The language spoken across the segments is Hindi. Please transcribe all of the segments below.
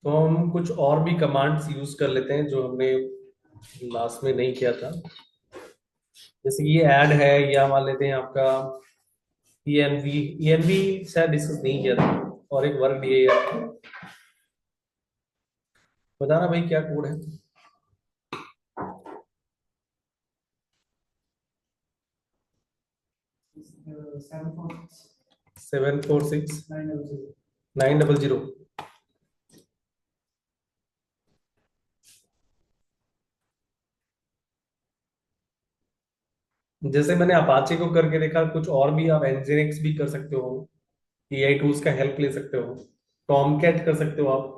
तो हम कुछ और भी कमांड्स यूज कर लेते हैं जो हमने लास्ट में नहीं किया था। जैसे कि ये ऐड है, या मान लेते हैं आपका ENV। ENV शायद डिस्कस नहीं किया था। और एक वर्क दिए है, बताना भाई क्या कोड है। 746 900। जैसे मैंने अपाचे को करके देखा, कुछ और भी आप एनजीनिक्स भी कर सकते हो, AI टूल्स का हेल्प ले सकते हो, टॉमकैट कर सकते हो आप।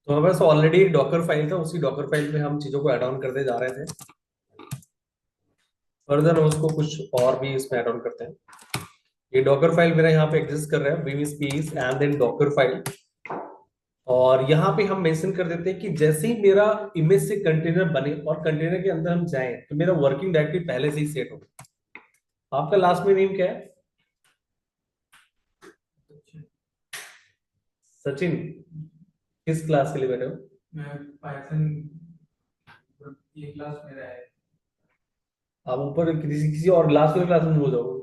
तो हमारे पास ऑलरेडी एक डॉकर फाइल था, उसी डॉकर फाइल में हम चीजों को ऐड ऑन करते जा रहे थे। फर्दर हम उसको कुछ और भी इसमें ऐड ऑन करते हैं। ये डॉकर फाइल मेरा यहाँ पे एग्जिस्ट कर रहा है, vim space and then docker file. और यहाँ पे हम मेंशन कर देते हैं कि जैसे ही मेरा इमेज से कंटेनर बने और कंटेनर के अंदर हम जाएं तो मेरा वर्किंग डायरेक्टरी पहले से ही सेट हो। आपका लास्ट में नेम क्या है? सचिन। किस क्लास के लिए बैठे हो? मैं पाइथन, ये क्लास मेरा है। आप ऊपर किसी किसी और लास्ट वाले क्लास में हो जाओ।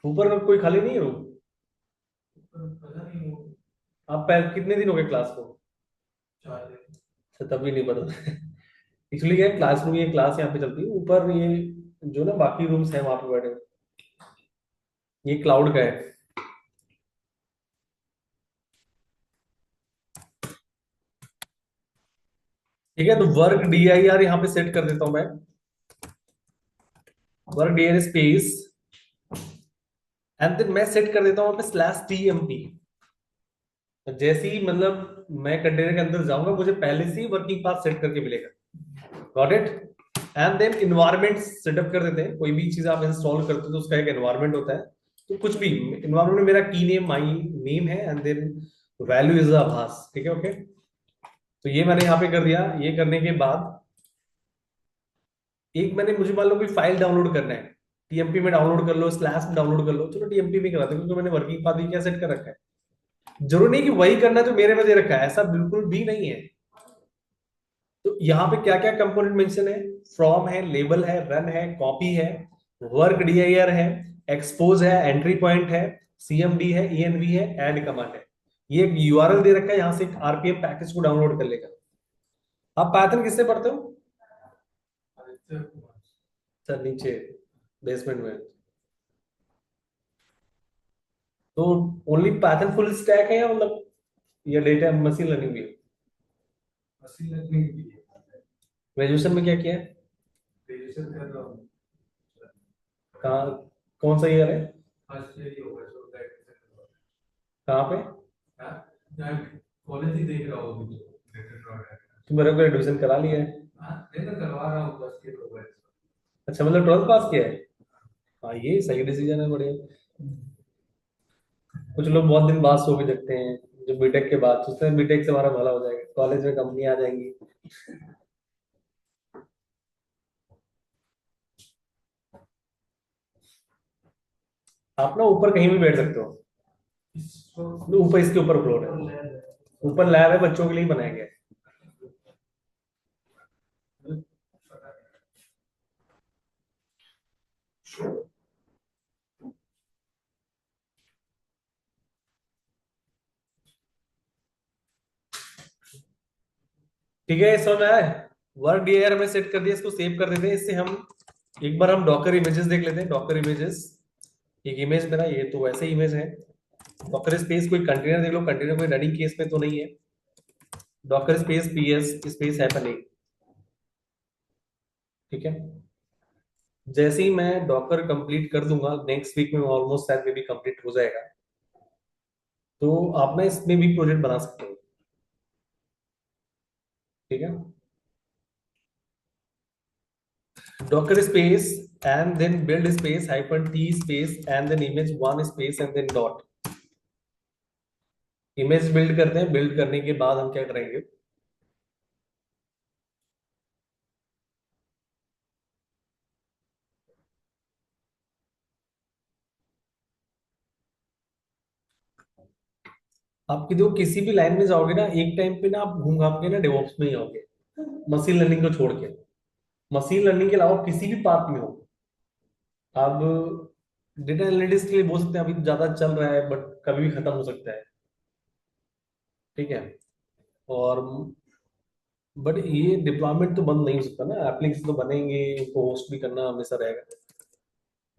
ऊपर में कोई खाली नहीं है रूम? पता नहीं वो। आप कितने दिन हो गए क्लास को? 4 दिन। अच्छा, तभी नहीं पता। एक्चुअली क्या है, क्लासरूम, ये क्लास यहाँ पे चलती है ऊपर, ये जो ना बाकी रूम्स हैं वहां पे बैठे हो। ये क्लाउड का है। ठीक है, तो वर्क DIR यहाँ पे सेट कर देता हूं मैं। Work DIR space and then मैं सेट कर देता हूं पे /TMP। जैसे ही मतलब मैं कंटेनर के अंदर जाऊंगा, मुझे पहले से ही वर्किंग पाथ सेट करके मिलेगा। Got it? And then environment setup कर देते हैं। कोई भी चीज आप इंस्टॉल करते हो तो उसका एक एनवायरमेंट होता है। तो कुछ भी इन्वायरमेंट में मेरा की नेम माई नेम है एंड देन वैल्यू इज आभास। ठीक है, ओके। तो ये मैंने यहाँ पे कर दिया। ये करने के बाद एक मैंने, मुझे मान लो कोई फाइल डाउनलोड करना है, TMP में डाउनलोड कर लो, स्लैश में डाउनलोड कर लो, चलो TMP में कराते हैं क्योंकि मैंने वर्किंग पाथ भी क्या सेट कर रखा है। जरूरी नहीं कि वही करना जो मेरे में दे रखा है, ऐसा बिल्कुल भी नहीं है। तो यहाँ पे क्या क्या कंपोनेंट मेंशन है? फ्रॉम है, लेबल है, रन है, कॉपी है, वर्क DIR है, एक्सपोज है, एंट्री पॉइंट है, CMD है, ENV है, ऐड कमांड है। ये एक URL दे रखा है, यहाँ से एक RPM पैकेज को डाउनलोड कर लेगा। आप पाइथन किससे पढ़ते हो? सर नीचे बेसमेंट में। तो ओनली पाइथन फुल स्टैक है, या मतलब ये डेटा मशीन लर्निंग भी है? मशीन लर्निंग भी है। ग्रेजुएशन में क्या किया है? ग्रेजुएशन कर रहा हूँ। कहाँ, कौन सा ईयर है? फर्स्ट ईयर ही होगा जो ग्रेजुएशन। कहाँ पे? हाँ, कॉलेज ही देख रहा हूँ अभी तो मेरे को एडमिशन करा लिया है। हाँ, नहीं तो करवा रहा हूँ, फर्स्ट ईयर होगा। अच्छा, मतलब 12th पास किया है। हाँ, ये सही डिसीजन है, बढ़िया। कुछ लोग बहुत दिन बाद सो के जगते हैं, जो बीटेक के बाद सोचते हैं बीटेक से हमारा भला हो जाएगा, कॉलेज में कंपनी आ जाएंगी। आप ना ऊपर कहीं भी बैठ सकते हो, ऊपर इसके ऊपर फ्लोर है, ऊपर लैब है, बच्चों के लिए बनाया गया है। ठीक है, समझ में आया। वर्क डीआर में सेट कर दिया, इसको सेव कर देते हैं। इससे हम एक बार हम डॉकर इमेजेस देख लेते हैं। डॉकर इमेजेस, एक इमेज मेरा ये तो वैसे इमेज है। डॉकर स्पेस कोई कंटेनर देख लो, कंटेनर कोई रनिंग केस में तो नहीं है। Docker space PS space happening, ठीक है। जैसे ही मैं डॉकर कंप्लीट कर दूंगा, नेक्स्ट वीक में ऑलमोस्ट शायद में भी कंप्लीट हो जाएगा, तो आप ना इसमें भी प्रोजेक्ट बना सकते हो, ठीक है। Docker space and then build space hyphen T space and then image one space and then dot. Image build करते हैं, बिल्ड करने के बाद हम क्या करेंगे, आपकी देखो किसी भी लाइन में जाओगे ना, एक टाइम पे ना आप घूम घाम के ना डेवॉप्स में ही आओगे, मशीन लर्निंग को छोड़ के। मशीन लर्निंग के अलावा किसी भी पार्ट में हो, अब डेटा एनालिटिक्स के लिए बोल सकते हैं अभी ज्यादा चल रहा है, बट कभी भी खत्म हो सकता है, ठीक है। और बट ये डिप्लॉयमेंट तो बंद नहीं हो सकता ना, एप्लीकेशन तो बनेंगे, उनको होस्ट भी करना हमेशा रहेगा।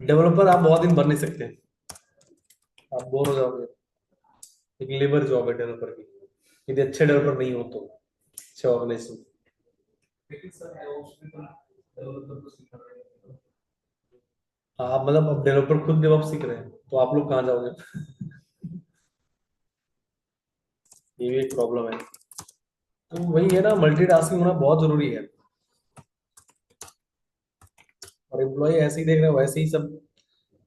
डेवलपर आप बहुत दिन बन नहीं सकते, आप बोर हो जाओगे। एक लेबर जॉब है डेवलपर की, यदि अच्छे डेवलपर नहीं हो तो अच्छे ऑर्गेनाइजेशन। आप मतलब अब डेवलपर खुद डेवलप सीख रहे हैं, तो आप लोग कहाँ जाओगे? ये भी एक प्रॉब्लम है। तो वही है ना, मल्टीटास्किंग होना बहुत जरूरी है। और एम्प्लॉय ऐसे ही देख रहे हैं वैसे ही सब।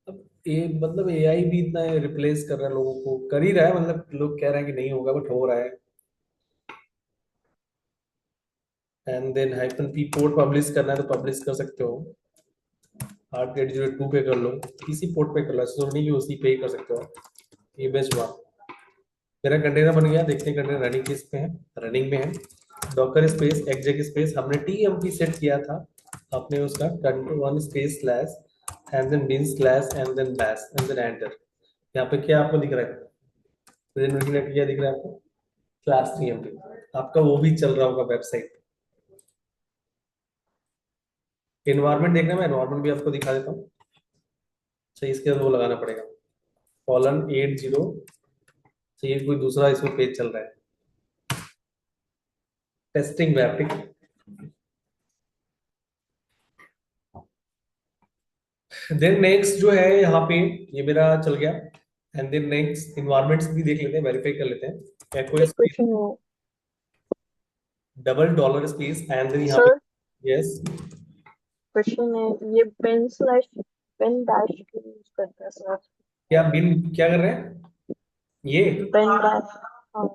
अब ये मतलब एआई भी इतना रिप्लेस कर रहा है लोगों को, कर ही रहा है, मतलब लोग कह रहे हैं कि नहीं होगा बट हो रहा है। And then hyphen P port publish करना है तो पब्लिश कर सकते हो। 8.0.2 पे कर लो, किसी पोर्ट पे कर लो, ऐसा तो नहीं कि उसी पे ही कर सकते हो। ये बेस्ट हुआ। मेरा कंटेनर बन गया, देखते हैं कंटेनर रनिंग किस पे है। रनिंग में है। डॉकर स्पेस एक्जेक स्पेस हमने टीएमपी सेट किया था, आपने उसका one space slash and then bin slash and then bash and then enter. यहाँ पे क्या आपको दिख रहा है, प्रेजेंट क्या दिख रहा है आपको? Class TMP. आपका वो भी चल रहा होगा वेबसाइट। इन्वायरमेंट देखना है, मैं इन्वायरमेंट भी आपको दिखा देता हूँ। सही, इसके बाद वो लगाना पड़ेगा, कॉलन 80। चाहिए कोई दूसरा इसमें पेज चल रहा है, टेस्टिंग वेब, ठीक है। देन नेक्स्ट जो है यहाँ पे, ये मेरा चल गया। एंड देन नेक्स्ट इन्वायरमेंट्स भी देख लेते हैं, वेरीफाई कर लेते हैं। एको एक स्पेस क्वेश्चन है double dollar space and then यहाँ सर। पे यस। क्वेश्चन है, ये पेन स्लैश पेन डैश क्यों यूज करता है सर? क्या बिन क्या कर रहे हैं ये? Pen dash. हाँ।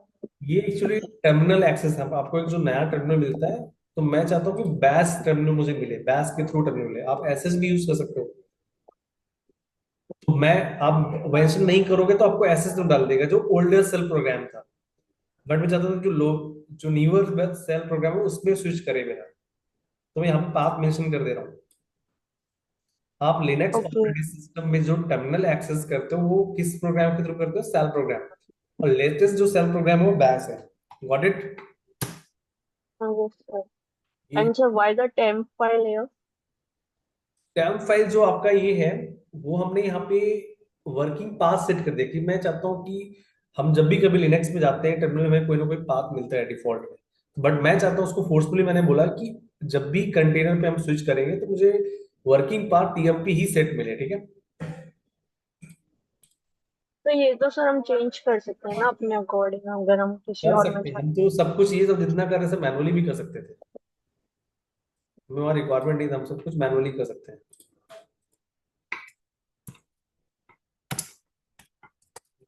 ये एक्चुअली टर्मिनल एक्सेस है, आपको एक जो नया टर्मिनल मिलता है, तो मैं चाहता हूँ कि बैश टर्मिनल मुझे मिले, बैश के थ्रू टर्मिनल मिले। आप एसएस भी यूज कर सकते हो, तो मैं, आप मेंशन नहीं करोगे तो आपको एसएस तो डाल देगा जो ओल्डर सेल प्रोग्राम था। बट मैं चाहता हूँ जो लोग जो न्यूअर सेल प्रोग्राम है उसमें स्विच करे मेरा, तो मैं यहाँ पे पाथ मेंशन कर दे रहा हूँ। आप लिनक्स ओके। ऑपरेटिंग सिस्टम में जो टर्मिनल एक्सेस करते हो वो किस प्रोग्राम के थ्रू करते हो? Shell program. और लेटेस्ट जो सेल प्रोग्राम है वो बैश है। Got it? हाँ वो सर। ये and sir why the temp file है? टेम्प फाइल जो आपका ये है, वो हमने यहाँ पे वर्किंग पाथ सेट कर दिया कि मैं चाहता हूँ कि हम जब भी कभी लिनक्स में जाते हैं टर्मिनल में कोई ना कोई पाथ मिलता है डिफॉल्ट में, बट मैं चाहता हूँ उसको फोर्सफुली, मैंने बोला कि जब भी कंटेनर पे हम स्विच करेंगे तो मुझे वर्किंग पाथ टीएमपी ही सेट मिले, ठीक है। तो ये तो सर हम चेंज कर सकते हैं ना अपने अकॉर्डिंग, अगर हम किसी कर और में सकते हैं चाहें। हम तो, सब कुछ ये सब जितना कर रहे थे मैनुअली भी कर सकते थे, हमें वहाँ रिक्वायरमेंट नहीं था, हम सब कुछ मैनुअली कर सकते हैं।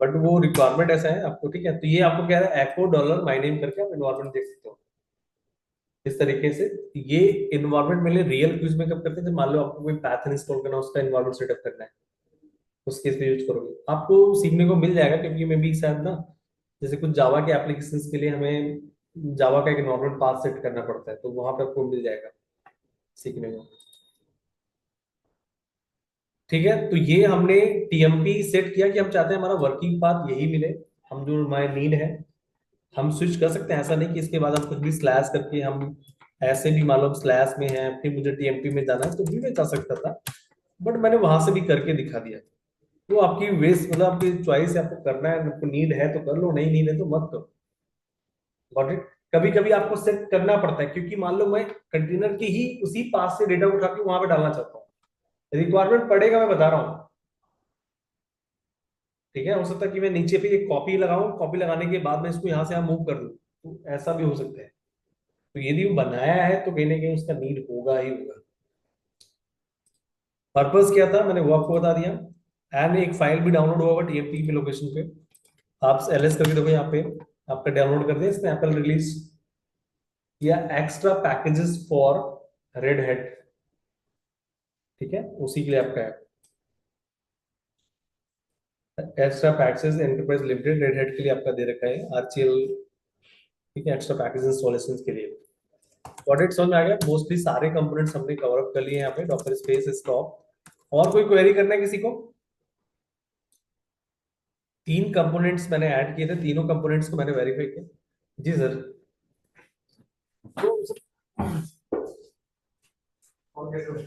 बट वो रिक्वायरमेंट ऐसा है आपको, ठीक है। तो ये आपको क्या है, एको डॉलर माई नेम करके आप इन्वायरमेंट देख सकते हो इस तरीके से। ये इन्वायरमेंट मेरे लिए रियल यूज में कब करते हैं, जब मान लो आपको कोई पैथन इंस्टॉल करना है, उसका इन्वायरमेंट सेटअप करना है, उस केस पे यूज करोगे आपको सीखने को मिल जाएगा, क्योंकि मैं भी शायद ना, जैसे कुछ जावा के एप्लीकेशंस के लिए हमें जावा का एक नॉर्मल पाथ सेट करना पड़ता है, तो वहां पे आपको मिल जाएगा सीखने को। ठीक है, तो ये हमने टीएमपी सेट किया कि हम चाहते हैं हमारा वर्किंग पाथ यही मिले, हम जो हमारे नीड है हम स्विच कर सकते हैं। ऐसा नहीं कि इसके बाद हम कुछ भी स्लैश करके हम ऐसे भी मान लो स्लैश में है फिर मुझे टीएमपी में जाना है तो भी मैं जा सकता था, बट मैंने वहां से भी करके दिखा दिया। तो आपकी वेस्ट मतलब आपकी चॉइस है, आपको करना है, आपको नीड है तो कर लो, नहीं नीड है तो मत करो। Got it. कभी कभी आपको सेट करना पड़ता है, क्योंकि मान लो मैं कंटेनर की ही उसी पास से डेटा उठा के वहां पे डालना चाहता हूँ, रिक्वायरमेंट पड़ेगा, मैं बता रहा हूँ। ठीक है, हो सकता है कि मैं नीचे पे एक कॉपी लगाऊं, कॉपी लगाने के बाद मैं इसको यहाँ से यहाँ मूव कर दूं, तो ऐसा भी हो सकता है। तो यदि वो बनाया है तो कहीं ना कहीं उसका नीड होगा ही होगा। पर्पस क्या था मैंने वो आपको बता दिया। एंड एक फाइल भी डाउनलोड हुआ होगा टीएमपी की लोकेशन पे, आप एलएस करके देखो यहाँ पे, आपका डाउनलोड कर दिया इसने एप्पल रिलीज या extra packages for red head. ठीक है, उसी के लिए आपका है extra packages enterprise limited red head के लिए आपका दे रखा है आरसीएल। ठीक है, एक्स्ट्रा पैकेजेस इंस्टॉलेशन के लिए। ऑडिट समझ में आ गया, मोस्टली सारे कंपोनेंट्स हमने कवर अप कर लिए यहाँ पे डॉक्टर स्पेस स्टॉप। और कोई क्वेरी करना है किसी को? तीन कंपोनेंट्स मैंने ऐड किए थे, तीनों कंपोनेंट्स को मैंने वेरीफाई किया। जी सर। और कैसे हो?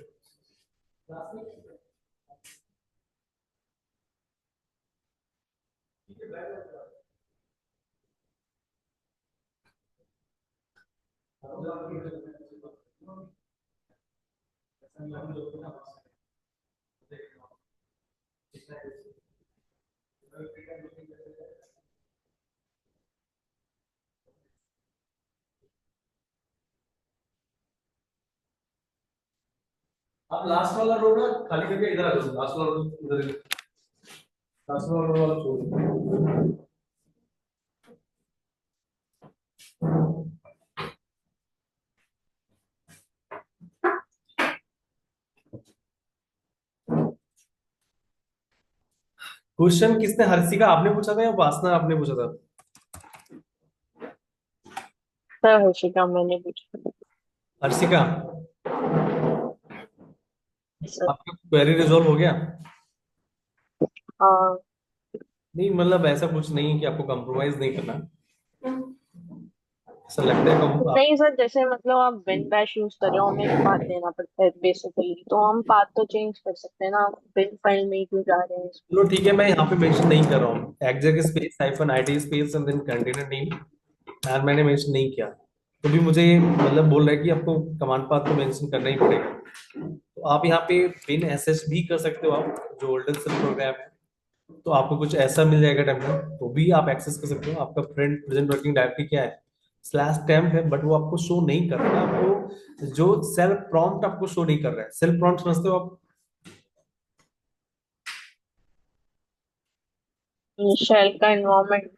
आप लास्ट वाला रोड ना खाली करके इधर आ जाओ, लास्ट वाला रोड इधर, लास्ट वाला रोड वाला छोड़। क्वेश्चन किसने, हर्षिका आपने पूछा था या वासना आपने पूछा था? सर हर्षिका मैंने पूछा। हर्षिका, सर। आपका क्वेरी रिजॉल्व हो गया? हाँ। नहीं मतलब ऐसा कुछ नहीं है कि आपको कंप्रोमाइज नहीं करना, ऐसा लगता है आप। नहीं सर, जैसे मतलब आप विन बैश यूज कर रहे हो, हमें एक पाथ देना पड़ता है बेसिकली, तो हम पाथ तो चेंज कर सकते हैं ना, विन फाइल में ही क्यों जा रहे हैं चलो ठीक है, मैं यहाँ पे मेंशन नहीं कर रहा हूँ exec space hyphen IT space and then container name, यार मैंने मेंशन नहीं किया। तो भी मुझे मतलब बोल रहा है कि आपको कमांड पाथ तो मेंशन करना ही पड़ेगा। तो आप यहाँ पे पिन एसएस भी कर सकते हो, आप जो ओल्डन सेल प्रोग्राम है, तो आपको कुछ ऐसा मिल जाएगा टेम्पलेट, तो भी आप एक्सेस कर सकते हो। आपका फ्रंट प्रेजेंट वर्किंग डायरेक्टरी क्या है, स्लैश टेम्प है, बट वो आपको शो नहीं कर रहा है। आपको जो सेल्फ प्रॉम्प्ट आपको शो नहीं कर रहा है, सेल्फ प्रॉम्प्ट समझते हो आप? शेल का इन्वायरमेंट।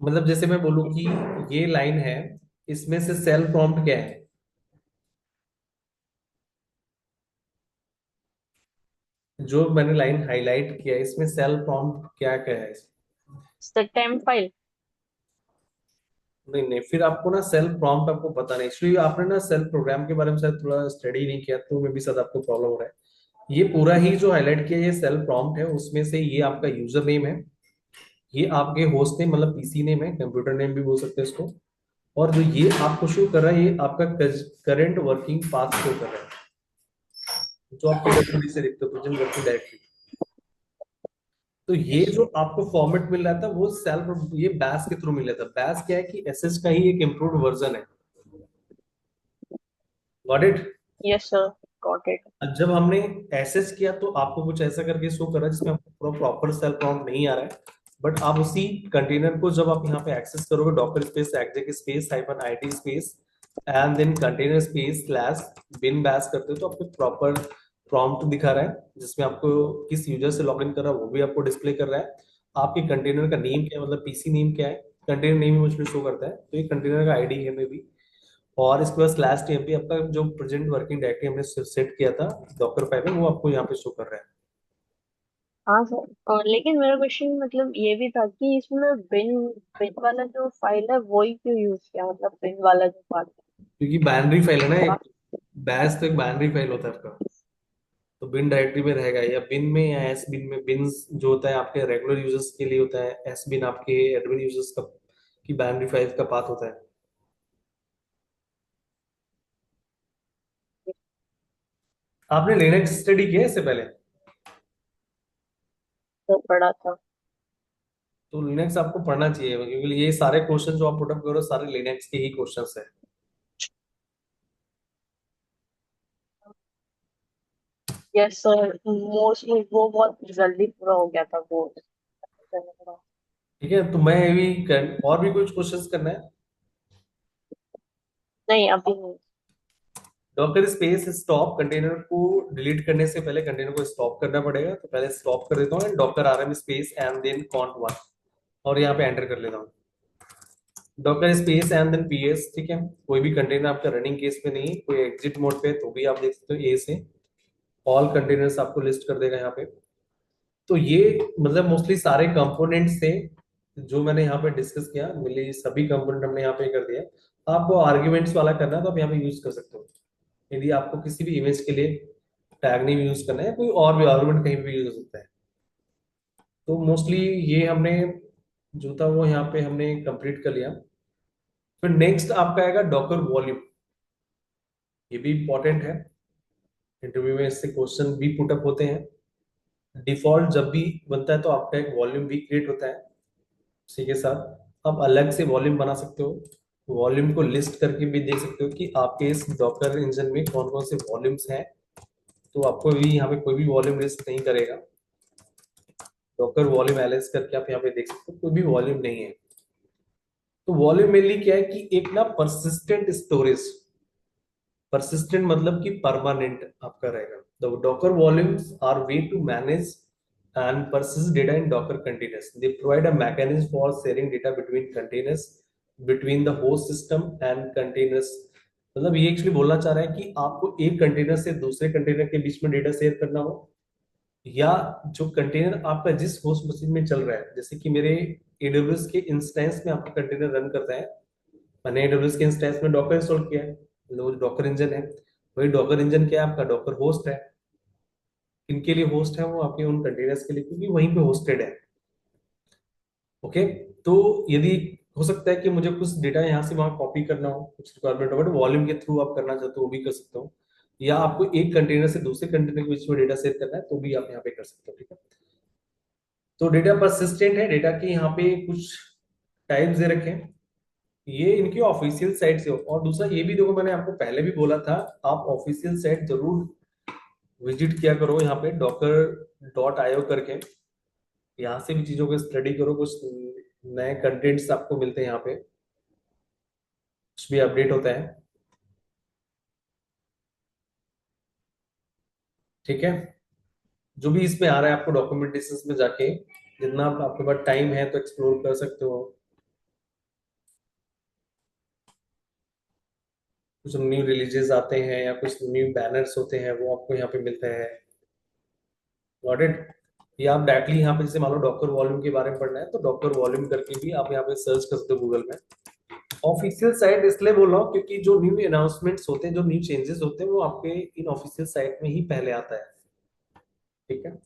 मतलब जैसे मैं बोलूँ कि ये लाइन है, इसमें से सेल्फ प्रॉम्प्ट क्या है, जो मैंने लाइन हाईलाइट किया है इसमें सेल्फ प्रॉम्प्ट क्या क्या है? Temp file. नहीं नहीं, फिर आपको ना सेल्फ प्रॉम्प्ट आपको पता नहीं, इसलिए आपने ना सेल्फ प्रोग्राम के बारे में शायद थोड़ा स्टडी नहीं किया, तो मे भी शायद आपको प्रॉब्लम हो रहा है। ये पूरा ही जो हाईलाइट किया ये सेल्फ प्रॉम्प्ट है, उसमें से ये आपका यूजर नेम है, ये आपके होस्ट नेम मतलब पीसी नेम है, कंप्यूटर नेम भी बोल सकते हैं इसको। और जो ये आपको शो कर रहा है ये आपका करंट वर्किंग पाथ शो कर रहा है, जो आप PWD से देखते हो, प्रेजेंट वर्किंग डायरेक्टरी। तो ये जो आपको फॉर्मेट मिल रहा था वो सेल्फ, ये बैश के थ्रू मिल रहा था। बैश क्या है कि एसएस का ही एक इम्प्रूव्ड वर्जन है। Got it. Yes sir, got it. जब हमने एसएस किया तो आपको कुछ ऐसा करके शो करा जिसमें आपको पूरा प्रॉपर सेल प्रॉम्प्ट नहीं आ रहा है, बट आप उसी कंटेनर को जब आप यहाँ पे एक्सेस करोगे docker space exec space hyphen IT space and then container space slash bin bash करते हो तो आपको प्रॉपर प्रॉम्प्ट दिखा रहा है, जिसमें आपको किस यूजर से लॉगिन कर रहा है वो भी आपको डिस्प्ले कर रहा है। आपके कंटेनर का नेम क्या है, मतलब पीसी नेम क्या है, कंटेनर नेम ही मुझे शो करता है, तो ये कंटेनर का आईडी है मे भी। और इसके बाद स्लैश टीएमपी आपका जो प्रेजेंट वर्किंग डायरेक्टरी हमने सेट किया था डॉकर फाइल में, वो आपको यहाँ पे शो कर रहा है। हाँ सर, और लेकिन मेरा क्वेश्चन मतलब ये भी था कि इसमें बिन बिन वाला जो फाइल है वही क्यों यूज किया, मतलब बिन वाला जो पार्ट क्योंकि बाइनरी फाइल है ना है। एक, बैश तो एक बाइनरी फाइल होता है आपका, तो बिन डायरेक्टरी में रहेगा, या बिन में या एस बिन में। बिन जो होता है आपके रेगुलर यूजर्स के लिए होता है, एस बिन आपके एडमिन यूजर्स का की बाइनरी फाइल का पाथ होता है। आपने लिनक्स स्टडी किया है इससे पहले? तो पढ़ा था। तो लिनक्स आपको पढ़ना चाहिए, क्योंकि ये सारे क्वेश्चन जो आप पुटअप करो सारे लिनक्स के ही क्वेश्चंस है। यस सर, मोस्टली वो बहुत जल्दी पूरा हो गया था वो। ठीक है, तो मैं भी और भी कुछ क्वेश्चंस करना है। नहीं अभी नहीं। डॉकर स्पेस स्टॉप, कंटेनर को डिलीट करने से पहले कंटेनर को स्टॉप करना पड़ेगा, तो पहले स्टॉप कर देता हूँ, docker RM space and then cont one, और यहाँ पे एंटर कर लेता हूँ docker space and then PS. ठीक है, कोई भी कंटेनर आपका रनिंग केस पे नहीं, कोई एग्जिट मोड पे, तो भी आप देख सकते हो ए से ऑल कंटेनर्स आपको लिस्ट कर देगा यहाँ पे। तो ये मतलब मोस्टली सारे कंपोनेंट्स थे जो मैंने यहाँ पे डिस्कस किया, मिली सभी कंपोनेंट हमने यहाँ पे कर दिया। आपको आर्ग्यूमेंट्स वाला करना है तो आप यहाँ पे यूज कर सकते हो, यदि आपको किसी भी इमेज के लिए टैग नहीं यूज करना है, कोई और भी आर्गुमेंट कहीं भी यूज हो सकता है। तो मोस्टली ये हमने जो था वो यहाँ पे हमने कंप्लीट कर लिया। फिर नेक्स्ट आपका आएगा डॉकर वॉल्यूम। ये भी इंपॉर्टेंट है, इंटरव्यू में इससे क्वेश्चन भी पुटअप होते हैं। डिफॉल्ट जब भी बनता है तो आपका एक वॉल्यूम भी क्रिएट होता है, उसी के साथ आप अलग से वॉल्यूम बना सकते हो। वॉल्यूम को लिस्ट करके भी देख सकते हो कि आपके इस डॉकर इंजन में कौन कौन से वॉल्यूम्स हैं, तो आपको भी यहाँ पे कोई भी वॉल्यूम लिस्ट नहीं करेगा। डॉकर वॉल्यूम एलएस करके आप यहाँ पे देख सकते हो, कोई भी वॉल्यूम नहीं है। तो वॉल्यूम मेनली क्या है कि एक ना परसिस्टेंट स्टोरेज, परसिस्टेंट मतलब कि परमानेंट आपका रहेगा। The docker volumes are way to manage and persist data in Docker containers. They provide a mechanism for sharing data between containers, between the host system and containers. मतलब ये एक्चुअली बोलना चाह रहा है कि आपको एक कंटेनर से दूसरे कंटेनर के बीच में डेटा शेयर करना हो, या जो कंटेनर आपका जिस होस्ट मशीन में चल रहा है, जैसे कि मेरे AWS के इंस्टेंस में आपका कंटेनर रन करता है, मैंने AWS के इंस्टेंस में डॉकर इंस्टॉल किया है, मतलब वो डॉकर इंजन है। वही डॉकर इंजन क्या है, आपका डॉकर होस्ट है। किनके लिए होस्ट है वो, आपके उन कंटेनर्स के लिए, क्योंकि वहीं पे होस्टेड है। ओके, तो यदि हो सकता है कि मुझे कुछ डेटा यहाँ से वहां कॉपी करना हो, कुछ रिक्वायरमेंट हो, बट वॉल्यूम के थ्रू आप करना चाहते हो वो भी कर सकते हो, या आपको एक कंटेनर से दूसरे कंटेनर के बीच में डेटा शेयर करना है तो भी आप यहाँ पे कर सकते हो। ठीक है, तो डेटा परसिस्टेंट है, डेटा के यहाँ पे कुछ टाइप्स दे रखे हैं, ये इनकी ऑफिशियल साइट से हो। और दूसरा ये भी देखो, मैंने आपको पहले भी बोला था, आप ऑफिशियल साइट जरूर विजिट किया करो, यहाँ पे docker.io करके, यहाँ से भी चीजों को स्टडी करो, कुछ नए कंटेंट्स आपको मिलते हैं यहाँ पे, कुछ भी अपडेट होता है। ठीक है, जो भी इसमें आ रहा है आपको डॉक्यूमेंटेशन में जाके जितना आपके पास टाइम है तो एक्सप्लोर कर सकते हो। कुछ न्यू रिलीजेस आते हैं या कुछ न्यू बैनर्स होते हैं वो आपको यहाँ पे मिलते हैं। Got it? या आप डायरेक्टली यहाँ पे जैसे मान लो डॉकर वॉल्यूम के बारे में पढ़ना है तो डॉकर वॉल्यूम करके भी आप यहाँ पे सर्च कर सकते हो गूगल में। ऑफिशियल साइट इसलिए बोल रहा हूँ क्योंकि जो न्यू अनाउंसमेंट्स होते हैं, जो न्यू चेंजेस होते हैं, वो आपके इन ऑफिशियल साइट में ही पहले आता है। ठीक है,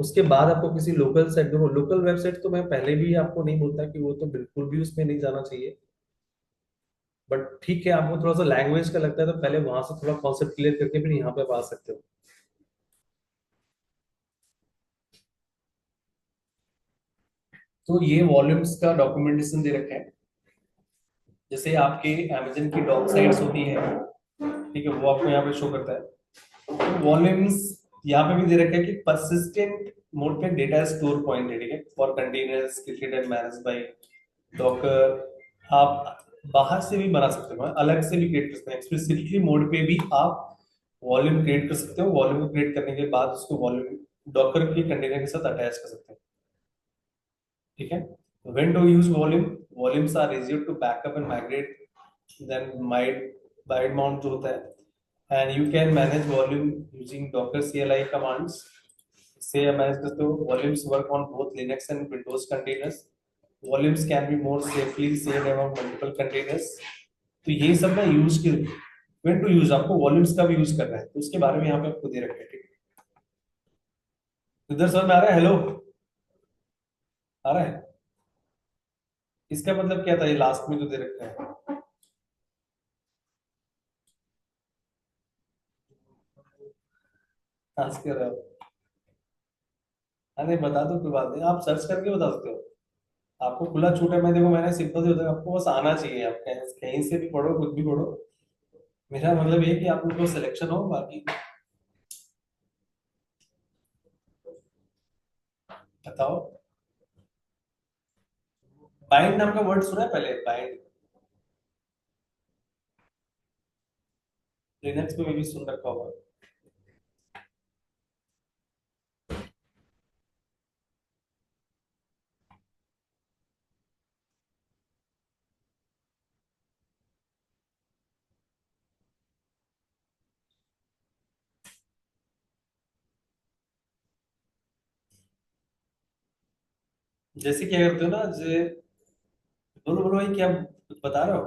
उसके बाद आपको किसी लोकल साइट, देखो लोकल वेबसाइट तो मैं पहले भी आपको नहीं बोलता कि वो तो बिल्कुल भी उसमें नहीं जाना चाहिए, बट ठीक है, आपको थोड़ा सा लैंग्वेज का लगता है तो पहले वहां से थोड़ा कॉन्सेप्ट क्लियर करके फिर यहाँ पे आप आ सकते हो। तो ये वॉल्यूम्स का डॉक्यूमेंटेशन दे रखा है, जैसे आपके अमेजन की डॉक साइट्स होती है, ठीक है, वो आपको यहाँ पे शो करता है। वॉल्यूम्स यहाँ पे भी दे रखा है कि परसिस्टेंट मोड पे डेटा स्टोर पॉइंट है, ठीक है, for containers created and managed by Docker. आप बाहर से भी बना सकते हो, अलग से भी क्रिएट कर सकते हैं, एक्सप्लिसिटली मोड पे भी आप वॉल्यूम क्रिएट कर सकते हो। वॉल्यूम को क्रिएट करने के बाद उसको वॉल्यूम डॉकर के कंटेनर के साथ अटैच कर सकते हो। ठीक है, when to use volume, volumes are easier to backup and migrate than byte mount जो होता है, and you can manage volume using docker CLI commands। से आप मैनेज करते हो। Volumes work on both Linux and Windows containers. Volumes can be more safely saved among multiple containers. तो ये सब ना यूज के व्हेन टू यूज, आपको वॉल्यूम्स का भी यूज करना है, तो उसके बारे में यहाँ पे आपको दे रखा है, ठीक है। इधर समझ में आ रहा है? हेलो, आ रहा है? इसका मतलब क्या था ये लास्ट में जो दे रखा है? हंस के रहो। अरे बता दो, कोई बात नहीं, आप सर्च करके बता सकते हो। आपको खुला छूट है। मैं देखो, मैंने सिंपल से बताया, आपको बस आना चाहिए। आप कहीं कहीं से भी पढ़ो, कुछ भी पढ़ो। मेरा मतलब ये है कि आप लोग को सिलेक्शन हो, बाकी बताओ। बाइंड नाम का वर्ड सुना है पहले? बाइंड, लिनक्स में भी सुन रखा होगा। जैसे क्या करते हो ना, जे बोलो बोलो भाई, क्या कुछ बता रहे हो?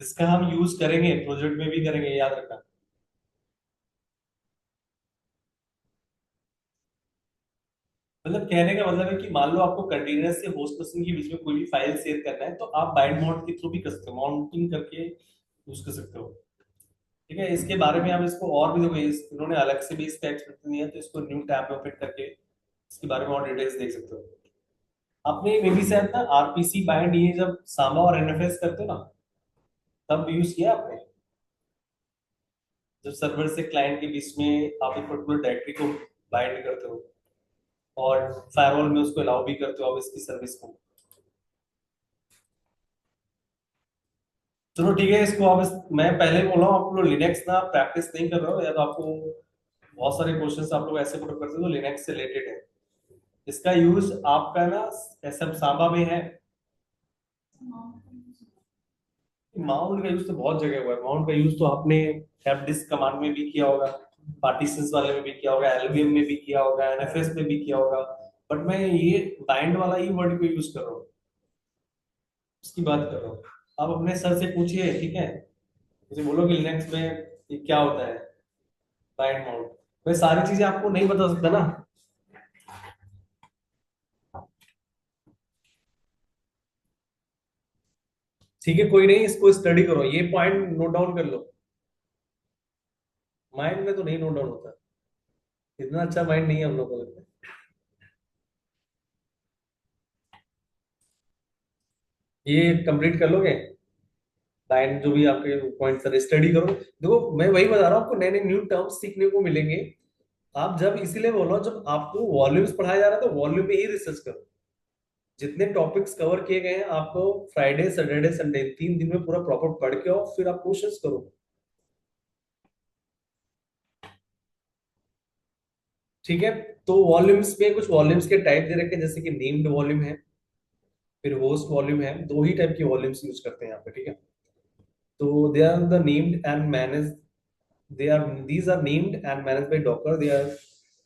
इसका हम यूज करेंगे, प्रोजेक्ट में भी करेंगे, याद रखना। मतलब कहने का मतलब है कि मान लो आपको कंटेनर से होस्ट मशीन के बीच में कोई भी फाइल शेयर करना है, तो आप बाइंड मोड के थ्रू भी कर सकते हो, माउंटिंग करके यूज कर सकते हो। ठीक है, इसके बारे में आप इसको और भी देखो, इन्होंने अलग से भी इसका एक्सप्लेनेशन दिया है, तो इसको न्यू टैब में ओपन करके इसके बारे में और डिटेल्स देख सकते हो। आपने मे बी शायद ना आरपीसी बाइंड, ये जब सांबा और एनएफएस करते हो ना, तब यूज किया आपने। जब सर्वर से क्लाइंट के बीच में आप एक पर्टिकुलर डायरेक्टरी को बाइंड करते हो, और फायरवॉल में उसको अलाउ भी करते हो आप इसकी सर्विस को। चलो ठीक है, इसको आप मैं पहले बोला हूँ, आप लोग लिनक्स ना प्रैक्टिस नहीं कर रहे हो, या तो आपको बहुत सारे क्वेश्चंस आप लोग ऐसे पुट करते हो जो लिनक्स से रिलेटेड है। इसका यूज आपका ना एसएम सांबा में है। माउंट का यूज तो बहुत जगह हुआ है। माउंट का यूज तो आपने हेल्प डिस्क कमांड में भी किया होगा, पार्टीशंस वाले में भी किया होगा, एलवीएम में भी किया होगा, एनएफएस में भी किया होगा। बट मैं ये बाइंड वाला ही वर्ड को यूज कर रहा हूँ, उसकी बात कर रहा हूँ। आप अपने सर से पूछिए, ठीक है, मुझे बोलो कि लिनक्स में ये क्या होता है, बाइंड माउंट। मैं सारी चीजें आपको नहीं बता सकता ना। ठीक है, कोई नहीं, इसको स्टडी करो, ये पॉइंट नोट डाउन कर लो। माइंड में तो नहीं नोट डाउन होता, इतना अच्छा माइंड नहीं है हम लोग को लगता है। ये कंप्लीट कर लोगे, लाइन जो भी आपके पॉइंट सर, स्टडी करो। देखो मैं वही बता रहा हूँ, आपको नए नए न्यू टर्म्स सीखने को मिलेंगे। आप जब, इसीलिए बोलो, जब आपको वॉल्यूम्स पढ़ाया जा रहा है तो वॉल्यूम में ही रिसर्च करो। जितने टॉपिक्स कवर किए गए हैं, आपको फ्राइडे सैटरडे संडे 3 दिन में पूरा प्रॉपर पढ़ के आओ, फिर आप क्वेश्चंस करो। ठीक है। तो वॉल्यूम्स में कुछ वॉल्यूम्स के टाइप दे रखे हैं, जैसे कि नेम्ड वॉल्यूम है, फिर होस्ट वॉल्यूम है। दो ही टाइप की वॉल्यूम्स यूज करते हैं यहाँ पे, ठीक है। तो they are the named and manage, they are these are named and managed by Docker. They are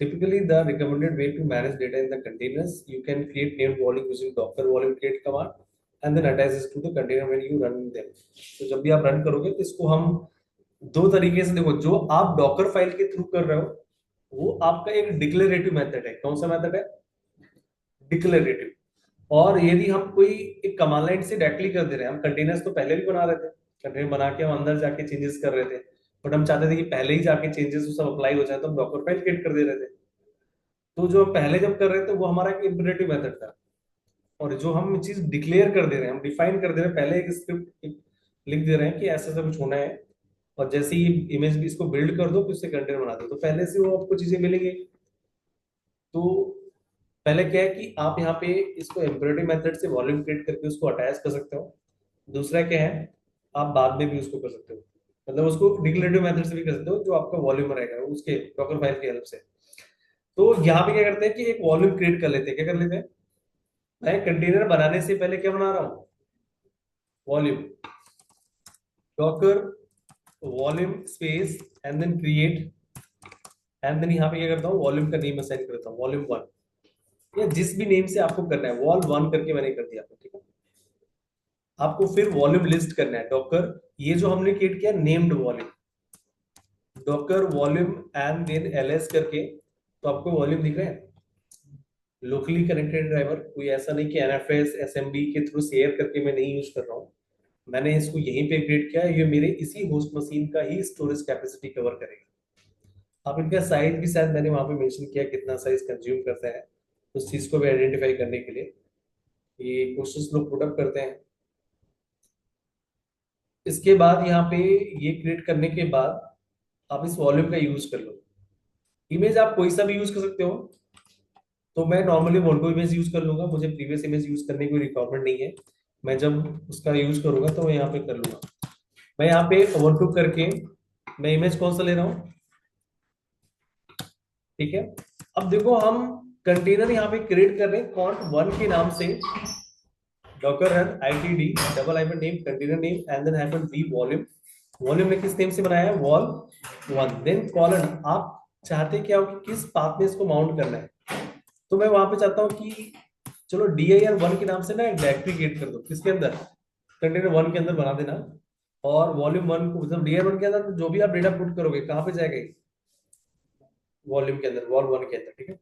typically the recommended way to manage data in the containers. You can create named volume using Docker volume create command and then attach this to the container when you run them. तो जब भी आप रन करोगे तो इसको हम दो तरीके से, देखो, जो आप डॉकर फाइल के थ्रू कर रहे हो वो आपका एक डिक्लेरेटिव मेथड है। कौन सा मेथड है? डिक्लेरेटिव। और यदि हम कोई एक कमांड लाइन से डायरेक्टली कर दे रहे हैं, हम कंटेनर्स तो पहले भी बना रहे थे, कंटेनर बना के हम अंदर जाके चेंजेस कर रहे थे, बट हम चाहते थे कि पहले ही जाके चेंजेस सब अप्लाई हो जाए, तो हम डॉकर फाइल क्रिएट कर दे रहे थे। तो जो पहले जब कर रहे थे वो हमारा एक इम्परेटिव मेथड था। और जो हम चीज डिक्लेयर कर दे रहे हैं, हम डिफाइन कर दे रहे हैं, पहले एक स्क्रिप्ट लिख दे रहे हैं कि ऐसा ऐसा कुछ होना है, और जैसे ही इमेज भी इसको बिल्ड कर दो फिर उससे कंटेनर बना दो, तो पहले से वो आपको चीजें मिलेंगी। तो पहले क्या है कि आप यहाँ पे इसको इम्परेटिव मेथड से वॉल्यूम क्रिएट करके उसको अटैच कर सकते हो। दूसरा क्या है, आप बाद में भी उसको कर सकते हो, मतलब उसको डिक्लेरेटिव मेथड से भी कर सकते हो, जो आपका वॉल्यूम रहेगा उसके डॉकर फाइल की हेल्प से। तो यहाँ पे क्या करते हैं कि एक वॉल्यूम क्रिएट कर लेते हैं। क्या कर लेते हैं? मैं कंटेनर बनाने से पहले क्या बना रहा हूँ, volume, docker volume space and then create, and then यहाँ पे क्या करता हूँ, वॉल्यूम का नेम असाइन करता हूँ, वॉल्यूम वन, या जिस भी नेम से आपको करना है, वॉल वन करके मैंने कर दिया आपको, ठीक है। आपको फिर वॉल्यूम लिस्ट करना है, डॉकर ये जो हमने क्रिएट किया named volume, docker volume and then LS करके, तो आपको वॉल्यूम दिख रहा है, लोकली कनेक्टेड ड्राइवर, कोई ऐसा नहीं कि एनएफएस एसएमबी के थ्रू शेयर करके मैं नहीं यूज कर रहा हूँ, मैंने इसको यहीं पे क्रिएट किया है, ये मेरे इसी होस्ट मशीन का ही स्टोरेज कैपेसिटी कवर करेगा। आप इनका साइज भी शायद मैंने वहां पे मेंशन किया कितना साइज कंज्यूम करता है, उस चीज को भी आइडेंटिफाई करने के लिए ये कोशिश लोग पुटअप करते हैं। इसके बाद यहाँ पे ये क्रिएट करने के बाद आप इस वॉल्यूम का यूज कर लो। इमेज आप कोई सा भी यूज कर सकते हो, तो मैं नॉर्मली मोंटो इमेज यूज कर लूंगा, मुझे प्रीवियस इमेज यूज करने की कोई रिक्वायरमेंट नहीं है, मैं जब उसका यूज करूंगा तो मैं यहाँ पे कर लूंगा। मैं यहाँ पे ओवरटुक करके मैं इमेज कौन सा ले रहा हूँ, ठीक है। अब देखो हम कंटेनर यहाँ पे क्रिएट कर रहे हैं कॉन्ट वन के नाम से, docker run ITD double hyphen name container name and then hyphen V volume, volume ने किस नेम से बनाया है, वॉल वन, देन कॉलन, आप चाहते क्या हो कि किस पाथ में इसको माउंट करना है, तो मैं वहां पे चाहता हूँ कि चलो DIR वन के नाम से ना एक डायरेक्टरी क्रिएट कर दो, किसके अंदर, कंटेनर वन के अंदर बना देना, और वॉल्यूम वन को मतलब DIR वन के अंदर जो भी आप डेटा पुट करोगे कहाँ पे जाएगा, वॉल्यूम के अंदर, वॉल वन के अंदर, ठीक है।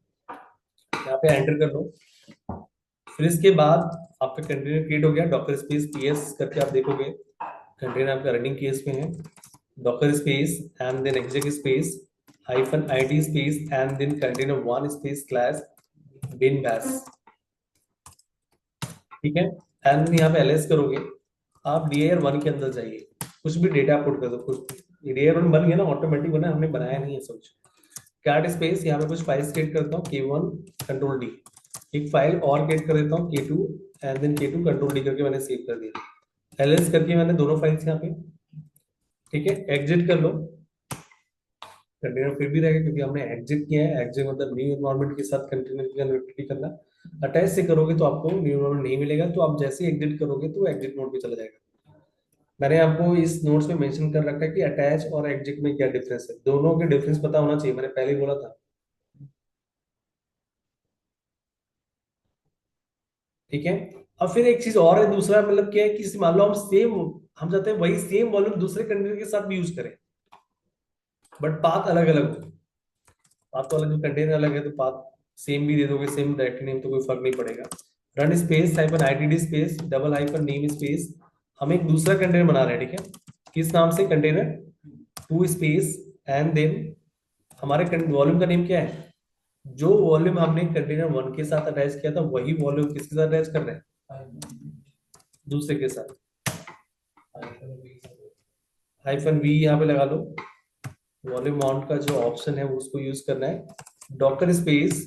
यहाँ पे एंटर कर लो, फिर इसके बाद आपका कंटेनर क्रिएट हो गया, डॉकर स्पेस PS करके आप देखोगे कंटेनर आपका रनिंग केस में है, docker space and then exec space hyphen IT space and then container one space class bin bash, ठीक है। एंड यहाँ पे एलएस करोगे, आप DIR वन के अंदर जाइए, कुछ भी डेटा पुट कर दो, कुछ DIR वन बन गया ना, ऑटोमेटिक बना, हमने बनाया नहीं है सब कुछ। कैट स्पेस यहाँ पे कुछ फाइल्स क्रिएट करता हूँ, K1 कंट्रोल D, एक फाइल और क्रिएट कर देता हूँ K2 and then K2 control D करके मैंने सेव कर दिया, एलएस करके मैंने दोनों फाइल्स यहाँ पे, ठीक है। एग्जिट कर लो, कंटेनर फिर भी रहेगा क्योंकि हमने एग्जिट किया है, एग्जिट मतलब न्यू एनवायरनमेंट के साथ कंटेनर की कनेक्टिविटी करना, अटैच से करोगे तो आपको न्यू एनवायरनमेंट नहीं मिलेगा, तो आप जैसे ही एग्जिट करोगे तो एग्जिट मोड पे चला जाएगा। मैंने आपको इस नोट्स में मेंशन कर रखा है कि अटैच और एग्जिट में क्या डिफरेंस है, दोनों के डिफरेंस पता होना चाहिए, मैंने पहले ही बोला था, ठीक है। अब फिर एक चीज और है, दूसरा मतलब क्या है कि मान लो हम सेम, हम चाहते हैं वही सेम वॉल्यूम दूसरे कंटेनर के साथ भी यूज करें, बट पाथ अलग अलग हो, पाथ तो अलग, कंटेनर अलग है तो पाथ सेम भी दे दोगे, सेम डायरेक्टरी नेम, तो कोई फर्क नहीं पड़ेगा। Run space hyphen ITD space double hyphen name space, हम एक दूसरा कंटेनर बना रहे हैं, ठीक है, किस नाम से, container two space and then हमारे वॉल्यूम का नेम क्या है, जो वॉल्यूम हमने कंटेनर वन के साथ अटैच किया था वही वॉल्यूम किसके साथ अटैच कर रहे हैं, दूसरे के साथ, हाइफन वी यहाँ पे लगा लो, वॉल्यूम माउंट का जो ऑप्शन है उसको यूज करना है, docker space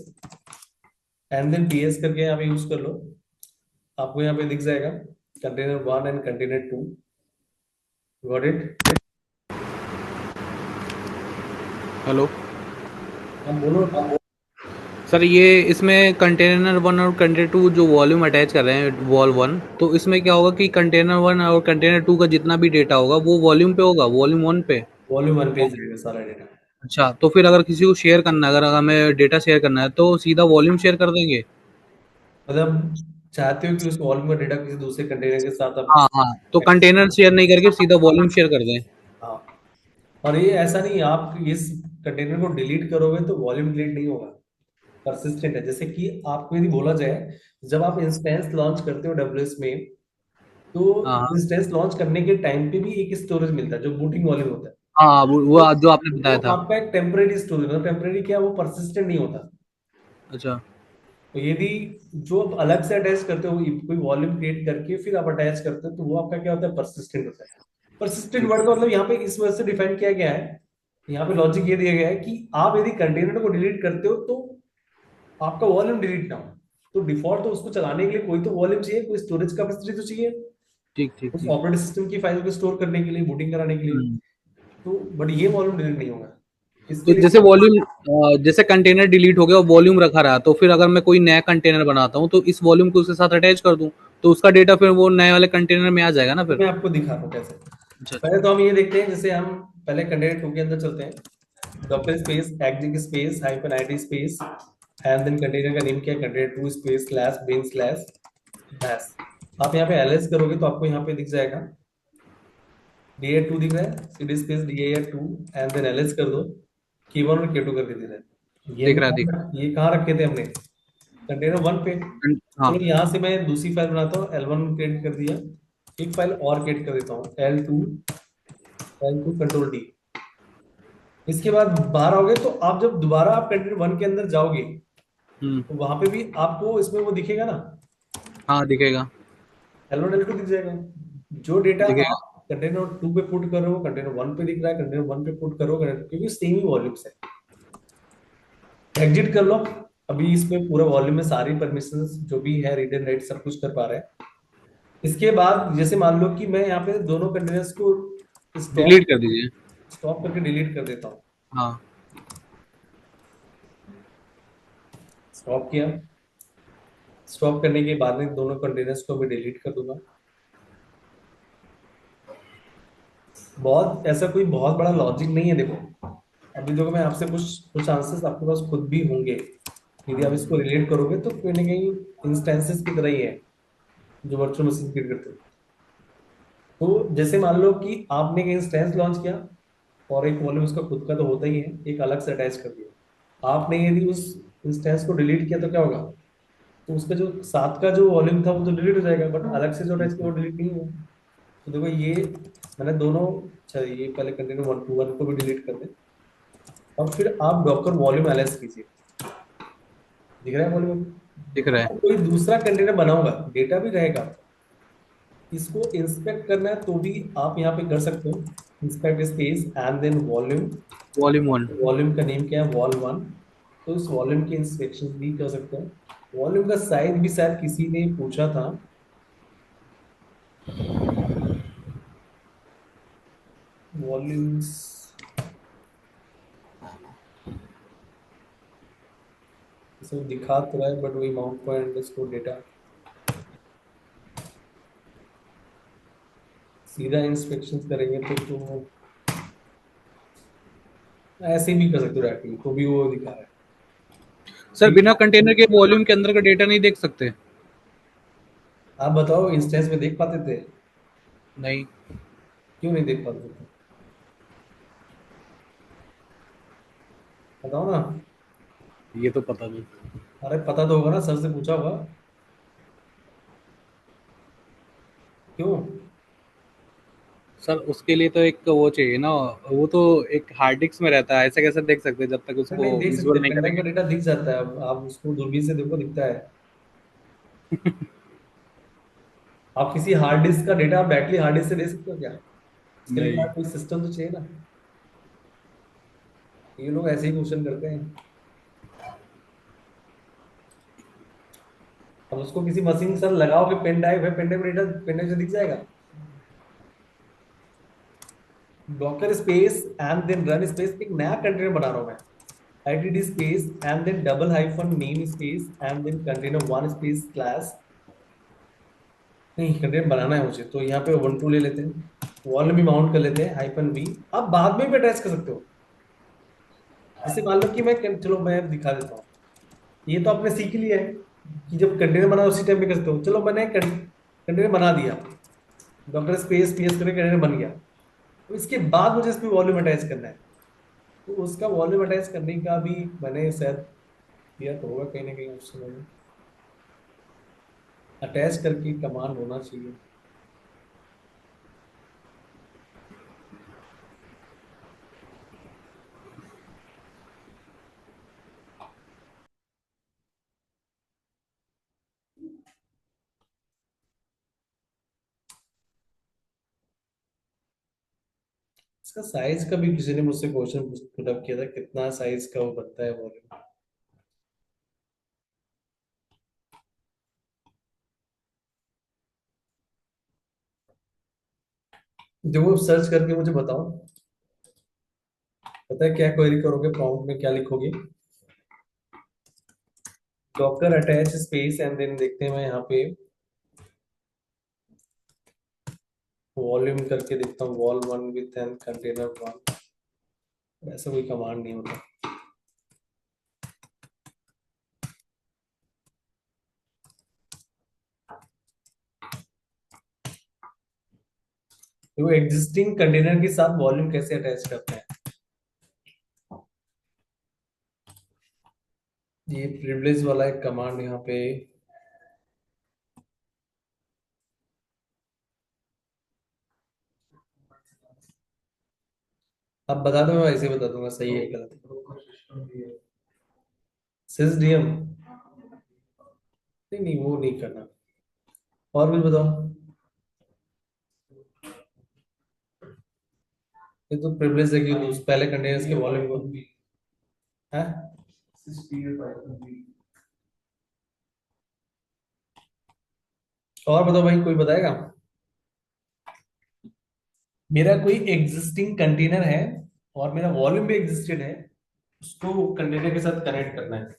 and then PS करके यहाँ पे यूज कर लो, आपको यहाँ पे दिख जाएगा container one and container two, got it. Hello हम बोलो। सर, ये इसमें कंटेनर वन और कंटेनर टू जो वॉल्यूम अटैच कर रहे हैं वॉल वन, तो इसमें क्या होगा कि कंटेनर वन और कंटेनर टू का जितना भी डेटा होगा वो वॉल्यूम पे होगा, वॉल्यूम वन पे। वॉल्यूम वन पे जाएगा सारा डेटा, अच्छा, तो फिर अगर किसी को शेयर करना है, अगर हमें डेटा शेयर करना है तो सीधा वॉल्यूम शेयर कर देंगे। मतलब चाहते हो कि उस वॉल्यूम का डेटा किसी दूसरे कंटेनर के साथ आप, हाँ हाँ, तो कंटेनर शेयर नहीं करके सीधा वॉल्यूम शेयर कर दें। हाँ। और ये ऐसा नहीं, आप इस कंटेनर को डिलीट करोगे तो वॉल्यूम डिलीट नहीं होगा, परसिस्टेंट है। जैसे कि आपको यदि बोला जाए, जब आप इंस्टेंस लॉन्च करते हो AWS में, तो हाँ हाँ इंस्टेंस लॉन्च करने के टाइम पे भी एक स्टोरेज मिलता है जो बूटिंग वॉल्यूम होता है, हाँ, वो जो आपने वो बताया था। आपका एक टेम्परेरी स्टोरेज है, टेम्परेरी क्या, वो परसिस्टेंट नहीं होता। अच्छा। तो यदि जो आप अलग से अटैच करते हो कोई वॉल्यूम क्रिएट करके फिर आप अटैच करते हो, तो वो आपका क्या होता है, परसिस्टेंट होता है। परसिस्टेंट ठीक। वर्ड का मतलब यहाँ पे इस वजह से डिफाइन किया गया है, यहाँ पे लॉजिक ये दिया गया है कि आप यदि कंटेनर को डिलीट करते हो तो आपका वॉल्यूम डिलीट ना हो, तो डिफॉल्ट तो उसको चलाने के लिए कोई तो वॉल्यूम चाहिए, कोई स्टोरेज कैपेसिटी तो चाहिए ठीक ठीक उस ठीक। ऑपरेटिंग सिस्टम की फाइल को स्टोर करने के लिए, बूटिंग कराने के लिए, तो बट ये वॉल्यूम डिलीट नहीं होगा। इसके तो लिए जैसे वॉल्यूम, जैसे कंटेनर डिलीट हो गया और वॉल्यूम रखा रहा, तो फिर अगर मैं कोई नया कंटेनर बनाता हूँ तो इस वॉल्यूम को उसके साथ अटैच कर दूं, तो उसका डेटा फिर वो नए वाले कंटेनर में आ जाएगा ना फिर। मैं आपको दिखा रहा हूँ कैसे। अच्छा अच्छा। पहले तो हम ये देखते हैं, जैसे हम पहले कंटेनर 2 के अंदर चलते हैं। Docker space exec space hyphen ID space and then container का नेम क्या है, container 2 space slash bin slash bash. आप यहाँ पे एलएस करोगे तो आपको यहाँ पे दिख जाएगा DA2 दिख रहा है, CD space DA2 and then LS कर दो, K1 और K2 करके दे रहा है। दिख रहा है, दिख रहा ये कहाँ रखे थे हमने, कंटेनर 1 पे। है। हाँ। चलो यहाँ से मैं दूसरी फाइल बनाता हूँ, L1 क्रिएट कर दिया, एक फाइल और क्रिएट कर देता हूँ, L2 कंट्रोल D। इसके बाद बाहर आओगे तो आप जब दोबारा आप कंटेनर 1 के अंदर जाओगे हम्म। तो वहां पे भी आपको इसमें वो दिखेगा ना, हाँ दिखेगा। L1 L2 दिख जाएगा। जो डेटा दिखेगा। आप कंटेनर 2 पे पुट कर रहे हो कंटेनर 1 पे दिख रहा है, कंटेनर 1 पे पुट करो क्योंकि सेम ही वॉल्यूम्स है। एग्जिट कर लो। अभी इसमें पूरा वॉल्यूम में सारी परमिशंस जो भी है रीड एंड राइट सब कुछ कर पा रहे हैं। इसके बाद जैसे मान लो कि मैं यहाँ पे दोनों कंटेनर्स को स्टॉप डिलीट कर दीजिए। स्टॉप करके डिलीट कर देता हूँ। हाँ। स्टॉप किया, स्टॉप करने के बाद में दोनों कंटेनर्स को मैं डिलीट कर दूंगा। बहुत ऐसा कोई बहुत बड़ा लॉजिक नहीं है, देखो अभी देखो मैं आपसे कुछ कुछ आंसर्स आपके पास खुद भी होंगे, यदि आप इसको रिलेट करोगे तो कहीं ना कहीं इंस्टेंसेस की तरह ही है जो वर्चुअल मशीन क्रिएट करते हैं। तो जैसे मान लो कि आपने एक इंस्टेंस लॉन्च किया और एक वॉल्यूम उसका खुद का तो होता ही है, एक अलग से अटैच कर दिया। आपने यदि उस इंस्टेंस को डिलीट किया तो क्या होगा, तो उसका जो साथ का जो वॉल्यूम था वो तो डिलीट हो जाएगा, बट अलग से जो अटैच किया वो डिलीट नहीं हुआ। तो देखो ये मैंने दोनों, अच्छा ये पहले कंटेनर 1 को भी डिलीट कर दे। अब फिर आप डॉकर वॉल्यूम एलएस कीजिए, दिख रहा है वॉल्यूम। दिख रहा है। कोई दूसरा कंटेनर बनाऊंगा, डेटा भी रहेगा, इसको इंस्पेक्ट करना है तो भी आप यहाँ पे कर सकते हो, inspect space and then volume. Volume one. Volume का नेम क्या है, वॉल 1। तो इस वॉल्यूम की इंस्पेक्शन भी कर सकते हैं। वॉल्यूम का साइज भी शायद किसी ने पूछा था, वॉल्यूम्स इसमें दिखा तो रहा है बट वही माउंट पॉइंट इसको डेटा सीधा इंस्पेक्शन करेंगे तो ऐसे भी कर सकते हो डायरेक्टली, तो भी वो दिखा रहा है। सर ठीक बिना है, कंटेनर के वॉल्यूम के अंदर का डेटा नहीं देख सकते? आप बताओ इंस्टेंस में देख पाते थे, नहीं। क्यों नहीं देख पाते थे, बताओ ना। ये तो पता नहीं। अरे पता तो होगा ना, सर से पूछा होगा, क्यों। सर उसके लिए तो एक वो चाहिए ना, वो तो एक हार्ड डिस्क में रहता है, ऐसे कैसे देख सकते हैं जब तक अरे उसको नहीं देख सकते, विजुअल नहीं पेन ड्राइव करेंगे? का डेटा दिख जाता है, अब आप उसको दूरबीन से देखो दिखता है। आप किसी हार्ड डिस्क का डेटा आप डायरेक्टली हार्ड डिस्क से दे सकते हो क्या, इसके लिए नहीं। कोई सिस्टम तो चाहिए ना। ये लोग ऐसे ही क्वेश्चन करते हैं। अब उसको किसी मशीन सर लगाओ कि पेन ड्राइव है, pen drive data pen drive से दिख जाएगा। Docker space and then run space, एक नया कंटेनर बना रहा हूँ मैं, ITD space and then double hyphen name space and then container 1 space slash, नहीं कंटेनर बनाना है मुझे तो यहाँ पे 1 2 ले लेते हैं, वॉल्यूम भी माउंट कर लेते हैं -V। आप बाद में भी अटैच कर सकते हो। जैसे मान लो कि चलो मैं दिखा देता हूँ, ये तो आपने सीख लिया है कि जब कंटेनर बना उसी टाइम पे कर सकते हो। चलो मैंने कंटेनर बना दिया, डॉक्टर स्पेस PS करके कंटेनर बन गया, तो इसके बाद मुझे इसमें वॉल्यूम अटैच करना है। तो उसका वॉल्यूम अटैच करने का भी मैंने शायद दिया तो होगा कहीं ना कहीं ऑप्शन में, अटैच करके कमांड होना चाहिए। इसका साइज का भी किसी ने मुझसे क्वेश्चन पुटअप किया था, कितना साइज का वो बनता है वॉल्यूम। देखो सर्च करके मुझे बताओ, पता है क्या क्वेरी करोगे, प्रॉम्प्ट में क्या लिखोगे? Doctor attach space and then देखते हैं, मैं यहाँ पे वॉल्यूम करके देखता हूँ, vol one with an container one. ऐसा कोई कमांड नहीं होता। तो एग्जिस्टिंग कंटेनर के साथ वॉल्यूम कैसे अटैच करते हैं? ये प्रिविलेज वाला एक कमांड यहाँ पे। अब बता दो, मैं ऐसे बता दूंगा सही है गलत। सिस्डीएम नहीं, नहीं वो नहीं करना। और कुछ बताओ। ये तो प्रिविलेज है कि उस पहले कंटेनर्स के वॉल्यूम को है। और बताओ भाई, कोई बताएगा? मेरा कोई एग्जिस्टिंग कंटेनर है और मेरा वॉल्यूम भी एग्जिस्टेड है, उसको कंटेनर के साथ कनेक्ट करना है।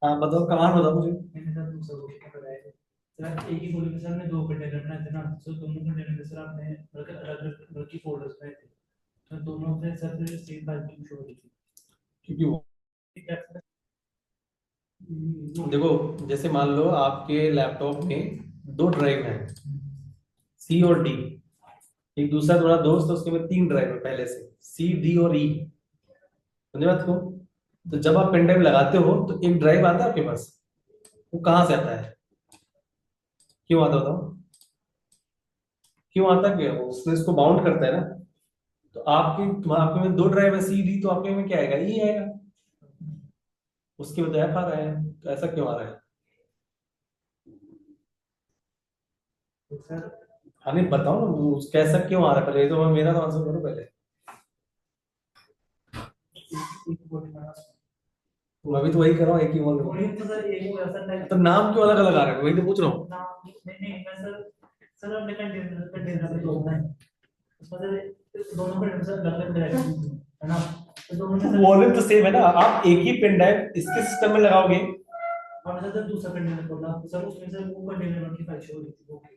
हाँ बताओ, कमांड बताओ मुझे। मैंने सर दूसरा क्वेश्चन बताया है। सर एक ही फोल्डर में सर हमने दो कंटेनर बनाए थे ना, सर दोनों कंटेनर में सर आपने अलग अलग की फोल्डर्स बनाए थे, तो दोनों में सर फिर सेम फाइल की शो हो रही थी। क्योंकि ठीक है सर। देखो, जैसे मान लो आपके लैपटॉप में दो ड्राइव हैं, सी और डी। एक दूसरा तुम्हारा दोस्त है, उसके में तीन ड्राइव है पहले से, सी डी और ई। समझे बात को? तो जब आप पेन ड्राइव लगाते हो तो एक ड्राइव आता है आपके पास, वो कहाँ से आता है? क्यों आता बताओ? क्यों आता है? क्या उसने इसको बाउंड करता है ना। तो आपके में दो ड्राइव है, सी डी, तो आपके में क्या आएगा? ई आएगा। उसके में तो एफ आ रहा है, तो ऐसा क्यों आ रहा है? तो सर हाँ नहीं बताओ ना, कैसा क्यों आ रहा है? पहले ये तो मेरा तो आंसर करो पहले। एक बोर्ड में मैं भी तो वही कर रहा हूँ, एक ही बोल रहा हूँ। वॉल्यूम तो सर एक ही ऐसा टाइप तो नाम क्यों अलग अलग आ रहा है, वही तो पूछ रहा हूँ। ना। नहीं नहीं मैं सर, सर हमने कंटेनर कंटेनर में दो बनाए, उसमें सर दोनों कंटेनर सर अलग अलग ड्राइव है ना, तो दोनों में सर वॉल्यूम तो सेम है ना। आप एक ही पेन ड्राइव इसके सिस्टम में लगाओगे। हमने सर दूसरा कंटेनर खोला तो सर उसमें सर वो कंटेनर की फाइल शो हो रही थी। ओके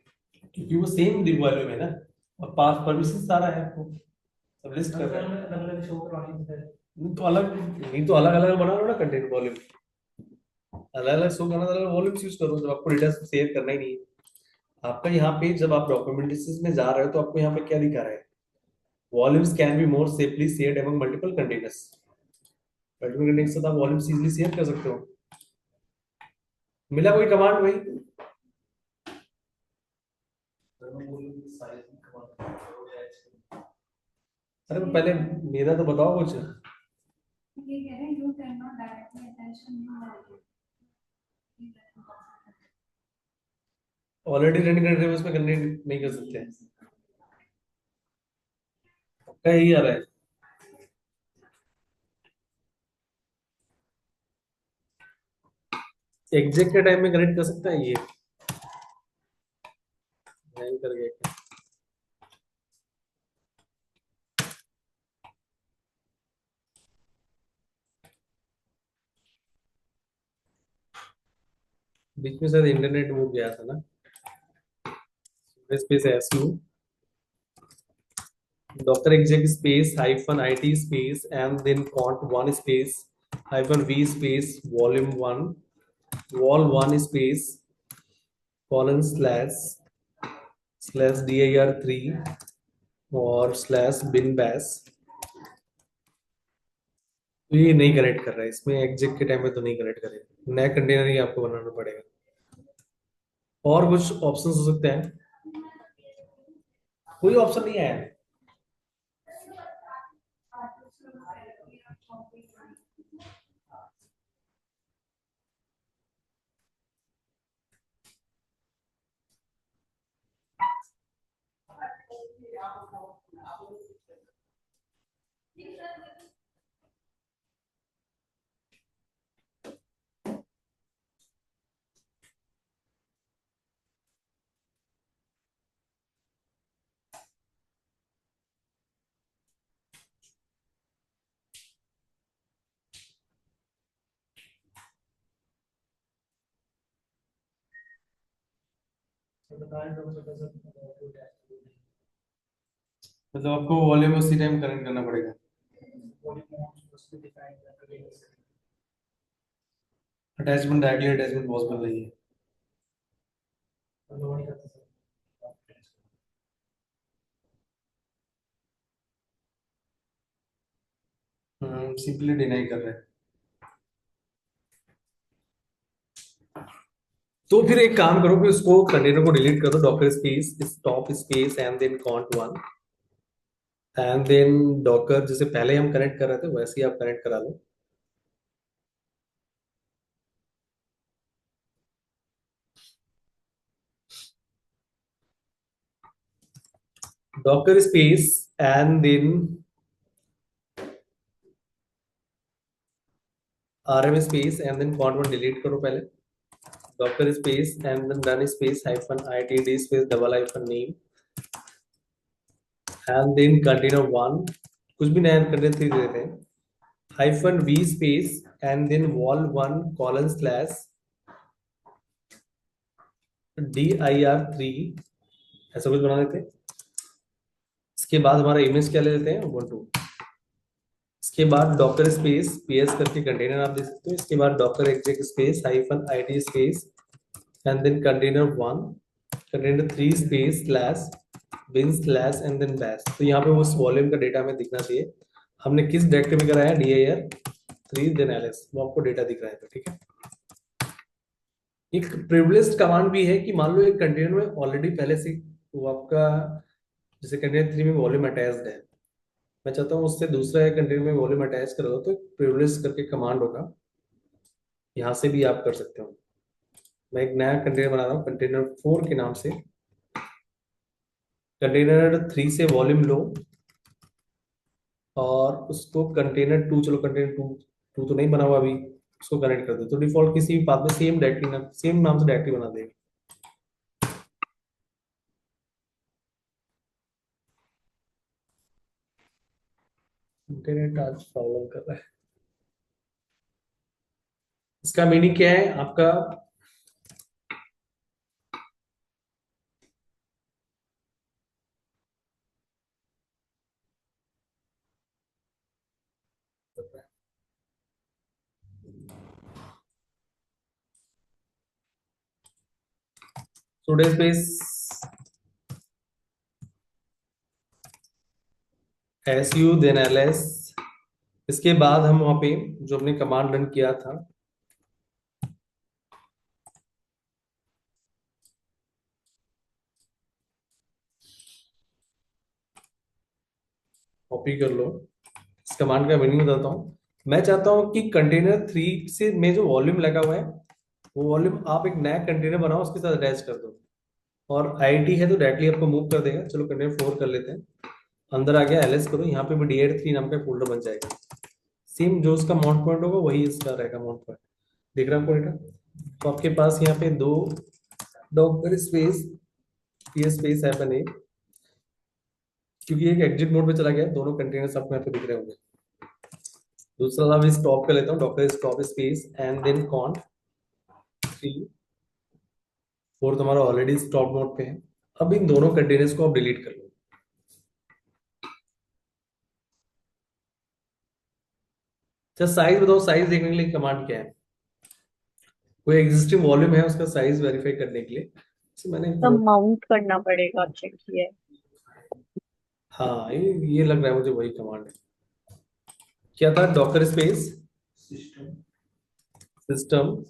क्योंकि वो सेम वॉल्यूम है ना, और पास परमिशन सारा है आपको, सब लिस्ट कर सर रहा है। हमें अलग अलग शो करवानी है सर। नहीं तो अलग अलग बना लो ना कंटेंट वॉल्यूम। अलग अलग शो करना, अलग वॉल्यूम यूज करो जब आपको डेटा शेयर करना ही नहीं है। आपका यहाँ पे जब आप डॉक्यूमेंटेशन में जा रहे हो तो आपको यहाँ पे क्या दिखा रहा है? Volumes can be more safely shared among multiple containers. Multiple container के साथ आप वॉल्यूम इजीली शेयर कर सकते हो। मिला कोई कमांड भाई? अरे पहले मेरा तो बताओ कुछ। ये कह रहे हैं you can not directly attention new already running containers में करने नहीं कर सकते हैं। क्या यही आ रहा है? एग्जैक्ट के टाइम में कनेक्ट कर सकता है ये? नहीं कर गया। बीच में शायद इंटरनेट वो गया था ना, space SU doctor exact space hyphen IT space and then cont one space hyphen V space volume one vol one space colon slash slash dir3 और स्लैश बिन बैस। तो ये नहीं कनेक्ट कर रहा है इसमें, एग्जैक्ट के टाइम में तो नहीं कनेक्ट करेगा, नया कंटेनर ही आपको बनाना पड़ेगा। और कुछ ऑप्शन हो सकते हैं? कोई ऑप्शन नहीं आया। तो बता रहे थे छोटा सा मतलब आपको वॉल्यूम उसी टाइम करंट करना पड़ेगा। बॉडी मोड उसको डिफाइन करके अटैचमेंट डायरेक्टली अटैचमेंट पॉसिबल नहीं है। बॉडी का सिंपली डिनाई कर रहे हैं। तो फिर एक काम करो कि उसको कंटेनर को डिलीट कर दो, docker space stop space and then count 1 and then docker जैसे पहले हम कनेक्ट कर रहे थे वैसे ही आप कनेक्ट करा लो। Docker space and then rm space and then count 1 delete करो पहले। Docker space and then run space hyphen itd space double hyphen name and then container 1 कुछ भी नया कंटेनर 3 दे देते हैं hyphen v space and then vol 1 colon slash dir3 ऐसा कुछ बना देते हैं। इसके बाद हमारा इमेज क्या ले लेते हैं ubuntu। इसके बाद डॉकर स्पेस ps करके कंटेनर आप दे सकते हो। इसके बाद docker exec space hyphen it space and then container 1 container 3 space slash bin slash and then bash. तो यहाँ पे उस वॉल्यूम का डेटा हमें दिखना चाहिए। हमने किस डायरेक्टरी में कराया dir3 देन ls, वो आपको डेटा दिख रहा है। ठीक है। एक प्रिविलेज्ड कमांड भी है कि मान लो एक कंटेनर में ऑलरेडी पहले से वो आपका जैसे कंटेनर 3 में वॉल्यूम अटैच्ड है, मैं चाहता हूँ उससे दूसरा कंटेनर में वॉल्यूम अटैच करो तो प्रिविलेज करके कमांड होगा, यहाँ से भी आप कर सकते हो। मैं एक नया कंटेनर बना रहा हूँ कंटेनर 4 के नाम से। कंटेनर 3 से वॉल्यूम लो और उसको कंटेनर 2, चलो कंटेनर 2 तो नहीं बना हुआ अभी, उसको कनेक्ट कर दो तो डिफॉल्ट किसी भी पाथ में सेम डायरेक्टरी नाम सेम नाम से डायरेक्टरी बना देगा। इंटरनेट आज प्रॉब्लम कर रहा है। इसका मीनिंग क्या है आपका, today's base su then ls। इसके बाद हम वहां पे जो हमने कमांड रन किया था कॉपी कर लो। इस कमांड का मीनिंग बताता हूँ। मैं चाहता हूँ कि कंटेनर 3 से में जो वॉल्यूम लगा हुआ है वो वॉल्यूम आप एक नया कंटेनर बनाओ उसके साथ अटैच कर दो और आईटी है तो डायरेक्टली आपको मूव कर देगा। चलो कंटेनर 4 कर लेते हैं। अंदर आ गया ls करो, यहाँ पे भी dir3 नाम का फोल्डर बन जाएगा। सेम जो उसका माउंट पॉइंट होगा वही इसका रहेगा माउंट पॉइंट। देख रहे हैं आपको डेटा। तो आपके पास यहाँ पे 2 डॉकर स्पेस ps स्पेस है क्योंकि एक एग्जिट मोड पे चला गया, दोनों कंटेनर्स आपको यहाँ पे दिख रहे होंगे। दूसरा वाला भी स्टॉप कर लेता हूँ, docker stop space and then cont 3 4 तुम्हारा ऑलरेडी स्टॉप मोड पे है। अब इन दोनों कंटेनर्स को आप डिलीट कर लो। अच्छा साइज बताओ, साइज देखने के लिए कमांड क्या है? कोई एग्जिस्टिंग वॉल्यूम है उसका साइज वेरीफाई करने के लिए मैंने तब माउंट करना पड़ेगा, चेक किया है। हाँ ये लग रहा है मुझे वही कमांड है। क्या था? डॉकर स्पेस सिस्टम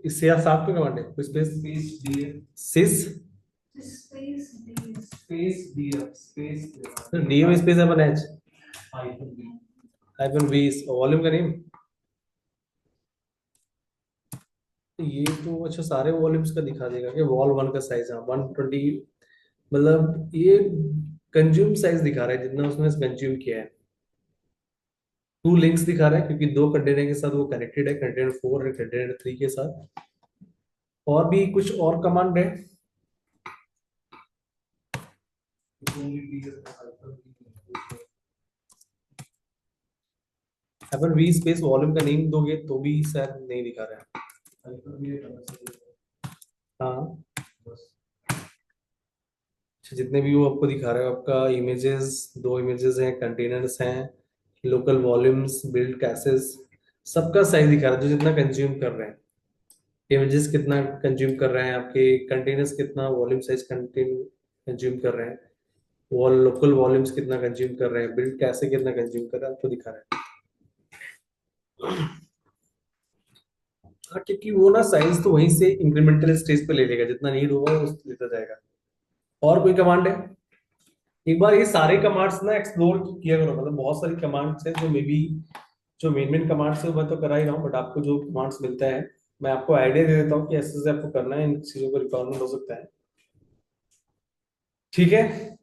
इससे या साथ में कमांड है कोई स्पेस सिस डीएम स्पेस अपन एच हाइफन वी वॉल्यूम का नेम। ये तो अच्छा सारे वॉल्यूम्स का दिखा देगा कि वॉल 1 का साइज है 120, मतलब ये कंज्यूम साइज दिखा रहा है जितना उसने कंज्यूम किया है। 2 लिंक्स दिखा रहा है क्योंकि 2 कंटेनर के साथ वो कनेक्टेड है, कंटेनर 4 और कंटेनर 3 के साथ। और भी कुछ और कमांड है? अपन वी स्पेस वॉल्यूम का नेम दोगे तो भी शायद नहीं दिखा रहा है। हाँ, जितने भी वो आपको दिखा रहे हो, आपका इमेजेस, 2 इमेजेस हैं, कंटेनर्स हैं, लोकल वॉल्यूम्स, बिल्ड कैसेस, सबका साइज दिखा रहा है, जो जितना कंज्यूम कर रहे हैं। इमेजेस कितना कंज्यूम कर रहे हैं, आपके कंटेनर्स कितना वॉल्यूम साइज कंज्यूम कर रहे हैं, वॉल लोकल वॉल्यूम्स कितना कंज्यूम कर रहे हैं, बिल्ड कैसे कितना कंज्यूम कर रहा है, आपको दिखा रहा है। हाँ, क्योंकि वो ना साइज तो वहीं से इंक्रीमेंटल स्टेज पे ले लेगा, जितना नीड होगा वो लेता जाएगा। और कोई कमांड है? एक बार ये सारे कमांड्स ना एक्सप्लोर किया करो, मतलब बहुत सारी कमांड्स है जो मे बी, जो मेन मेन कमांड्स है मैं तो करा ही रहा हूँ, बट आपको जो कमांड्स मिलता है मैं आपको आइडिया दे देता हूँ कि ऐसे ऐसे आपको करना है, इन चीजों को रिक्वायरमेंट हो सकता है। ठीक है,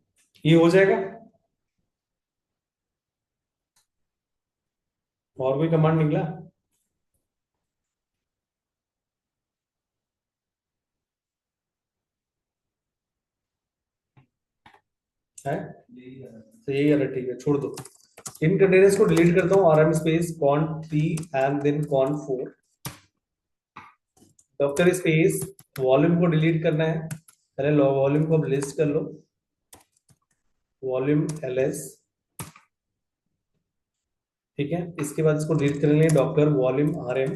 ये हो जाएगा। और कोई कमांड निकला? है तो यही है, ठीक है, छोड़ दो। इन कंटेनर्स को डिलीट करता हूँ, RM space cont 3 and then cont 4, doctor space, volume को डिलीट करना है, पहले वॉल्यूम को अब लिस्ट कर लो, वॉल्यूम एलएस। ठीक है, इसके बाद इसको डिलीट कर लेंगे, doctor volume RM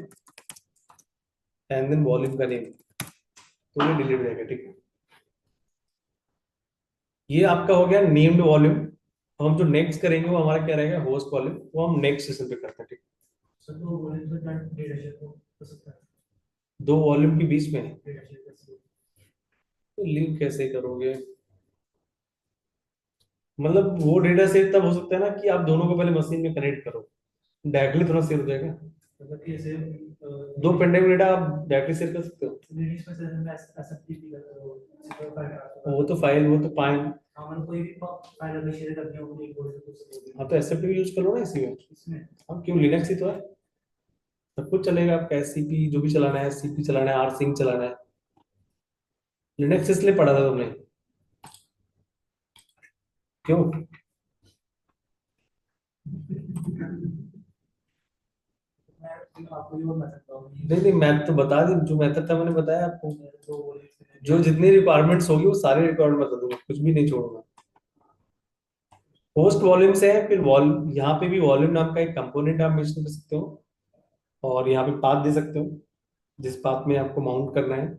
and then volume का नेम, तो ये डिलीट हो जाएगा। ठीक है, ये आपका हो गया नेम्ड वॉल्यूम। हम जो नेक्स्ट करेंगे वो हमारा क्या रहेगा, होस्ट वॉल्यूम, वो हम नेक्स्ट सेशन पे करते हैं। ठीक, सर तो वॉल्यूम से डेटा शेयर हो सकता है, 2 वॉल्यूम के बीच में डेटा शेयर कर सकते तो लिंक कैसे करोगे? मतलब वो डेटा सेट तब हो सकता है ना कि आप दोनों को पहले मशीन में कनेक्ट करो, डायरेक्टली थोड़ा शेयर हो जाएगा। मतलब कि ऐसे 2 पेंडेंट डेटा आप डायरेक्टली शेयर कर सकते हो। लिनक्स में सर मैं एसएफटीपी करता हूँ, सिक्योर फाइल ट्रांसफर, वो तो फाइल, वो तो पाए। हाँ मतलब कोई भी फाइल अगर शेयर करनी हो एक बोर्ड से दूसरे हाँ, तो एसएफटीपी यूज कर लो ना इसी में। इसमें। हाँ, क्यों, लिनक्स ही तो है, सब कुछ चलेगा। आपका एससीपी जो भी चलाना है, सीपी चलाना है, आरसिंग चलाना है, लिनक्स इसलिए पढ़ा था तुमने, क्यों? मैं आपको ये बता सकता हूँ नहीं नहीं, मैथ तो बता दी, जो मेथड था मैंने बताया आपको। तो वॉल्यूम जो जितनी रिक्वायरमेंट्स होगी वो सारे रिक्वायरमेंट बता दूंगा, कुछ भी नहीं छोड़ूंगा। होस्ट वॉल्यूम से है, फिर वॉल, यहाँ पे भी वॉल्यूम नाम का एक कंपोनेंट आप मेंशन कर सकते हो, और यहाँ पे पाथ दे सकते हो, जिस पाथ में आपको माउंट करना है।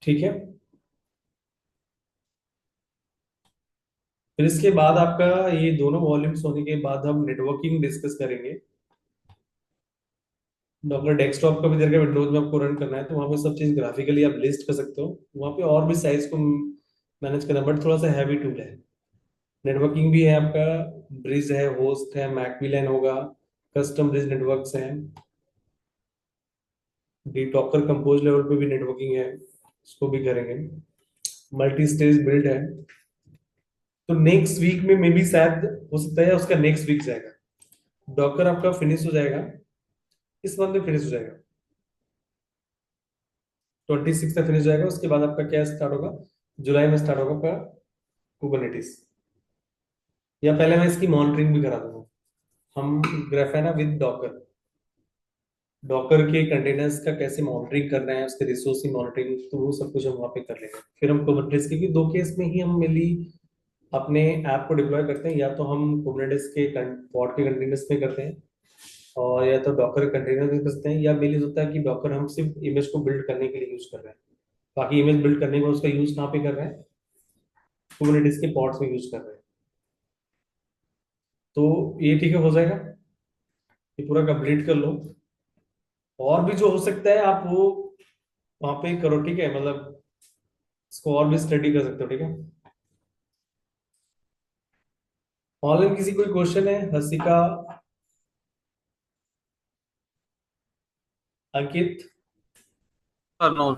ठीक है, फिर इसके बाद आपका ये दोनों वॉल्यूम्स होने के बाद हम नेटवर्किंग डिस्कस करेंगे। डॉक्टर डेस्कटॉप का भी दरकार विंडोज में आपको रन करना है, तो वहाँ पे सब चीज ग्राफिकली आप लिस्ट कर सकते हो, वहाँ पे और भी साइज को मैनेज करना, बट थोड़ा सा हैवी टूल है। नेटवर्किंग भी है आपका, ब्रिज है, होस्ट है, मैकमिलन होगा, कस्टम ब्रिज नेटवर्क्स हैं, डी डॉकर कंपोज लेवल पे भी नेटवर्किंग है, उसको भी करेंगे। मल्टी स्टेज बिल्ड है, तो नेक्स्ट वीक में मे बी शायद हो सकता है, उसका नेक्स्ट वीक जाएगा। डॉकर आपका फिनिश हो जाएगा, इस मंथ में फिनिश हो जाएगा, 26 तक फिनिश हो जाएगा। उसके बाद आपका क्या स्टार्ट होगा, जुलाई में स्टार्ट होगा आपका कुबरनेटिस, या पहले मैं इसकी मॉनिटरिंग भी करा दूंगा। हम ग्राफाना विद डॉकर, डॉकर के कंटेनर्स का कैसे मॉनिटरिंग करना है, उसके रिसोर्स की मॉनिटरिंग, तो वो सब कुछ हम वहाँ पे कर लेंगे। फिर हम कुबरनेटिस के 2 केस में ही हम मेनली अपने ऐप को डिप्लॉय करते हैं, या तो हम कुबरनेटिस के पॉड के कंटेनर्स में करते हैं, और या तो डॉकर कंटेनर में करते हैं, या मेनली होता है कि डॉकर हम सिर्फ इमेज को बिल्ड करने के लिए यूज कर रहे हैं, बाकी इमेज बिल्ड करने में उसका यूज कहाँ पे कर रहे हैं, कुबरनेटिस के पॉड्स में यूज कर रहे हैं। तो ये ठीक है, हो जाएगा, ये पूरा कंप्लीट कर लो। और भी जो हो सकता है आप वो वहां पे करो, ठीक है, मतलब इसको और भी स्टडी कर सकते हो। ठीक है, ऑनलाइन किसी कोई क्वेश्चन है? हसिका, अंकित? नो